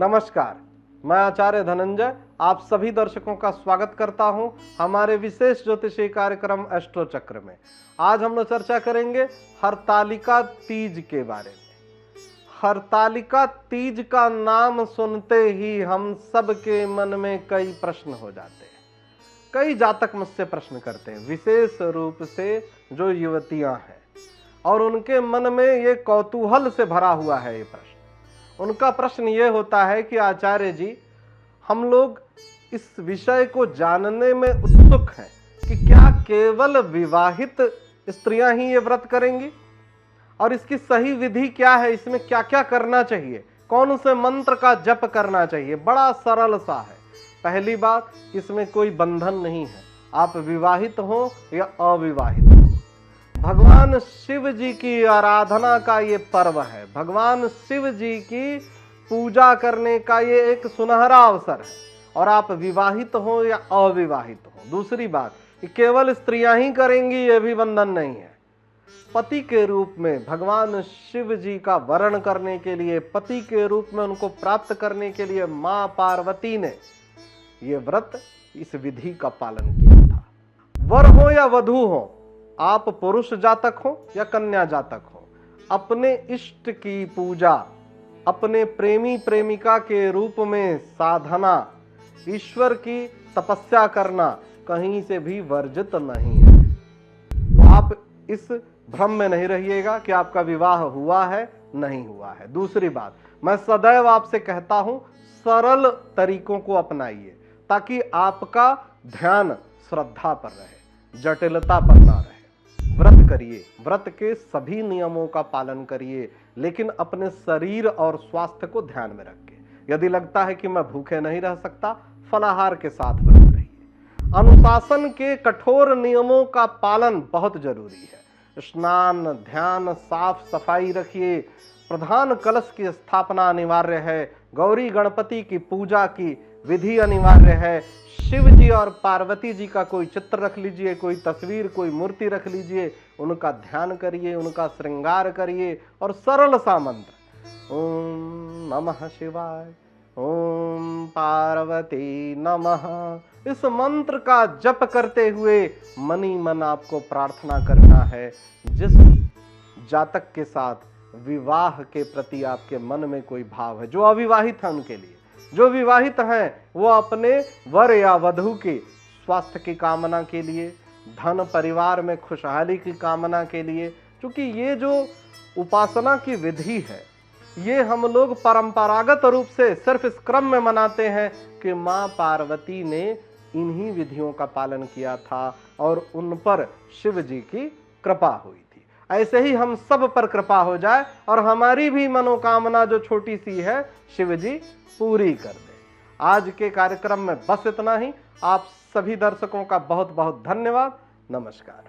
नमस्कार, मैं आचार्य धनंजय आप सभी दर्शकों का स्वागत करता हूं हमारे विशेष ज्योतिषीय कार्यक्रम एस्ट्रो चक्र में। आज हम लोग चर्चा करेंगे हरतालिका तीज के बारे में। हरतालिका तीज का नाम सुनते ही हम सब के मन में कई प्रश्न हो जाते हैं। कई जातक मुझसे प्रश्न करते हैं, विशेष रूप से जो युवतियां हैं, और उनके मन में ये कौतूहल से भरा हुआ है ये प्रश्न। उनका प्रश्न ये होता है कि आचार्य जी, हम लोग इस विषय को जानने में उत्सुक हैं कि क्या केवल विवाहित स्त्रियां ही ये व्रत करेंगी, और इसकी सही विधि क्या है, इसमें क्या क्या करना चाहिए, कौन से मंत्र का जप करना चाहिए। बड़ा सरल सा है। पहली बात, इसमें कोई बंधन नहीं है, आप विवाहित हो या अविवाहित हो। भगवान शिव जी की आराधना का ये पर्व है, भगवान शिव जी की पूजा करने का ये एक सुनहरा अवसर है, और आप विवाहित हो या अविवाहित हो। दूसरी बात, कि केवल स्त्रियां ही करेंगी ये भी बंधन नहीं है। पति के रूप में भगवान शिव जी का वरण करने के लिए, पति के रूप में उनको प्राप्त करने के लिए मां पार्वती ने ये व्रत, इस विधि का पालन किया था। वर हो या वधू हो, आप पुरुष जातक हो या कन्या जातक हो, अपने इष्ट की पूजा, अपने प्रेमी प्रेमिका के रूप में साधना, ईश्वर की तपस्या करना कहीं से भी वर्जित नहीं है। तो आप इस भ्रम में नहीं रहिएगा कि आपका विवाह हुआ है, नहीं हुआ है। दूसरी बात, मैं सदैव आपसे कहता हूं, सरल तरीकों को अपनाइए ताकि आपका ध्यान श्रद्धा पर रहे, जटिलता पर ना रहे। व्रत करिए, व्रत के सभी नियमों का पालन करिए, लेकिन अपने शरीर और स्वास्थ्य को ध्यान में रखिए। यदि लगता है कि मैं भूखे नहीं रह सकता, फलाहार के साथ व्रत रहिए। अनुशासन के कठोर नियमों का पालन बहुत जरूरी है। स्नान, ध्यान, साफ सफाई रखिए। प्रधान कलश की स्थापना अनिवार्य है। गौरी गणपति की पूजा की विधि अनिवार्य है। शिव जी और पार्वती जी का कोई चित्र रख लीजिए, कोई तस्वीर, कोई मूर्ति रख लीजिए, उनका ध्यान करिए, उनका श्रृंगार करिए। और सरल सा मंत्र, ओम नमः शिवाय, ओम पार्वती नमः, इस मंत्र का जप करते हुए मनी मन आपको प्रार्थना करना है। जिस जातक के साथ विवाह के प्रति आपके मन में कोई भाव है, जो अविवाहित है उनके लिए, जो विवाहित हैं वो अपने वर या वधू के स्वास्थ्य की कामना के लिए, धन परिवार में खुशहाली की कामना के लिए, क्योंकि ये जो उपासना की विधि है, ये हम लोग परंपरागत रूप से सिर्फ इस क्रम में मनाते हैं कि मां पार्वती ने इन्हीं विधियों का पालन किया था और उन पर शिव जी की कृपा हुई थी। ऐसे ही हम सब पर कृपा हो जाए और हमारी भी मनोकामना जो छोटी सी है, शिव जी पूरी कर दे। आज के कार्यक्रम में बस इतना ही। आप सभी दर्शकों का बहुत बहुत धन्यवाद। नमस्कार।